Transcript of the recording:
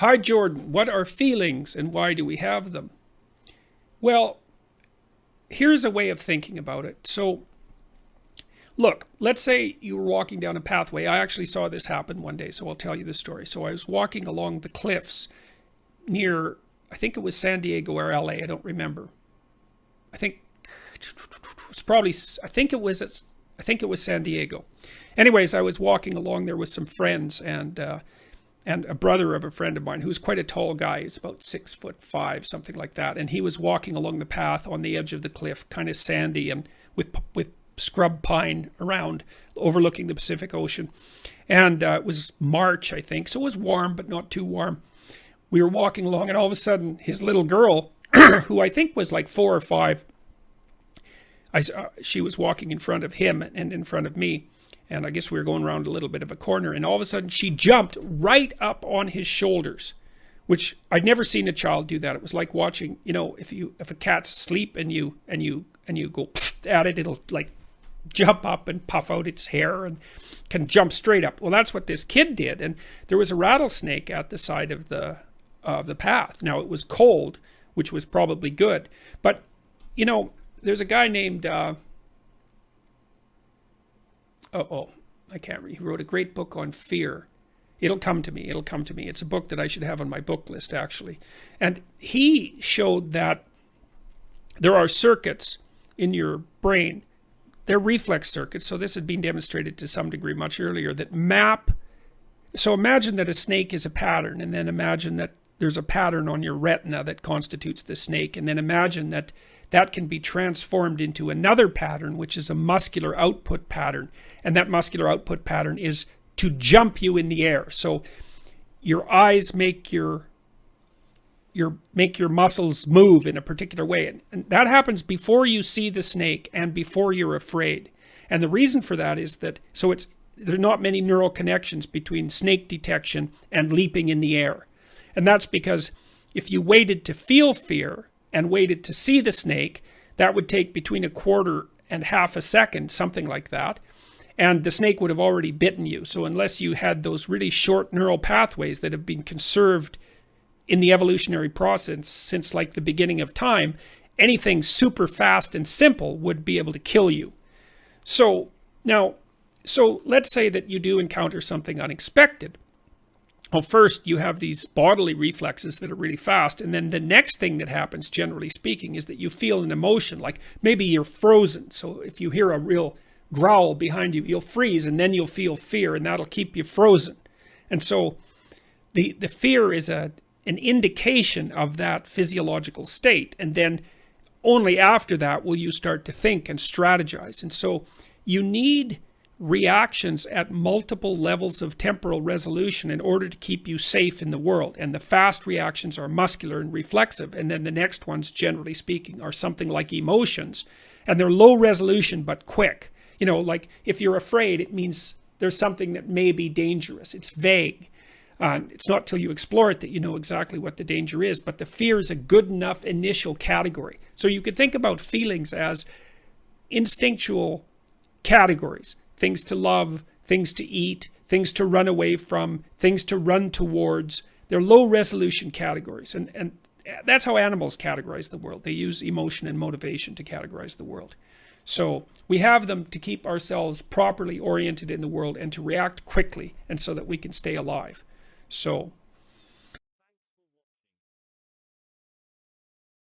Hi, Jordan. What are feelings and why do we have them? Well, here's a way of thinking about it. So, look, let's say you were walking down a pathway. I actually saw this happen one day, so I'll tell you the story. So I was walking along the cliffs near, I think it was San Diego or LA. I don't remember. I think it's probably, I think it was San Diego. Anyways, I was walking along there with some friends and a brother of a friend of mine who's quite a tall guy. He's about 6'5", something like that. And he was walking along the path on the edge of the cliff, kind of sandy and with scrub pine around, overlooking the Pacific Ocean. And it was March, I think, so it was warm, but not too warm. We were walking along, and all of a sudden, his little girl, who I think was like 4 or 5, she was walking in front of him and in front of me. And I guess we were going around a little bit of a corner, and all of a sudden she jumped right up on his shoulders, which I'd never seen a child do that. It was like watching, if a cat's asleep and you go at it, it'll like jump up and puff out its hair and can jump straight up. Well, that's what this kid did, and there was a rattlesnake at the side of the path. Now it was cold, which was probably good, but there's a guy named. I can't read. He wrote a great book on fear. It'll come to me. It's a book that I should have on my book list, actually. And he showed that there are circuits in your brain. They're reflex circuits. So this had been demonstrated to some degree much earlier that map. So imagine that a snake is a pattern, and then imagine that there's a pattern on your retina that constitutes the snake. And then imagine that can be transformed into another pattern, which is a muscular output pattern. And that muscular output pattern is to jump you in the air. So your eyes make your muscles move in a particular way. And that happens before you see the snake and before you're afraid. And the reason for that is that, there are not many neural connections between snake detection and leaping in the air. And that's because if you waited to feel fear and waited to see the snake, that would take between a quarter and half a second, something like that. And the snake would have already bitten you. So unless you had those really short neural pathways that have been conserved in the evolutionary process since like the beginning of time, anything super fast and simple would be able to kill you. So let's say that you do encounter something unexpected. Well, first you have these bodily reflexes that are really fast, and then the next thing that happens, generally speaking, is that you feel an emotion, like maybe you're frozen. So if you hear a real growl behind you, you'll freeze, and then you'll feel fear, and that'll keep you frozen. And so the fear is an indication of that physiological state, and then only after that will you start to think and strategize. And so you need reactions at multiple levels of temporal resolution in order to keep you safe in the world. And the fast reactions are muscular and reflexive. And then the next ones, generally speaking, are something like emotions. And they're low resolution but quick. Like if you're afraid, it means there's something that may be dangerous. It's vague. It's not till you explore it that you know exactly what the danger is. But the fear is a good enough initial category. So you could think about feelings as instinctual categories. Things to love, things to eat, things to run away from, things to run towards. They're low resolution categories. And that's how animals categorize the world. They use emotion and motivation to categorize the world. So we have them to keep ourselves properly oriented in the world and to react quickly, and so that we can stay alive. So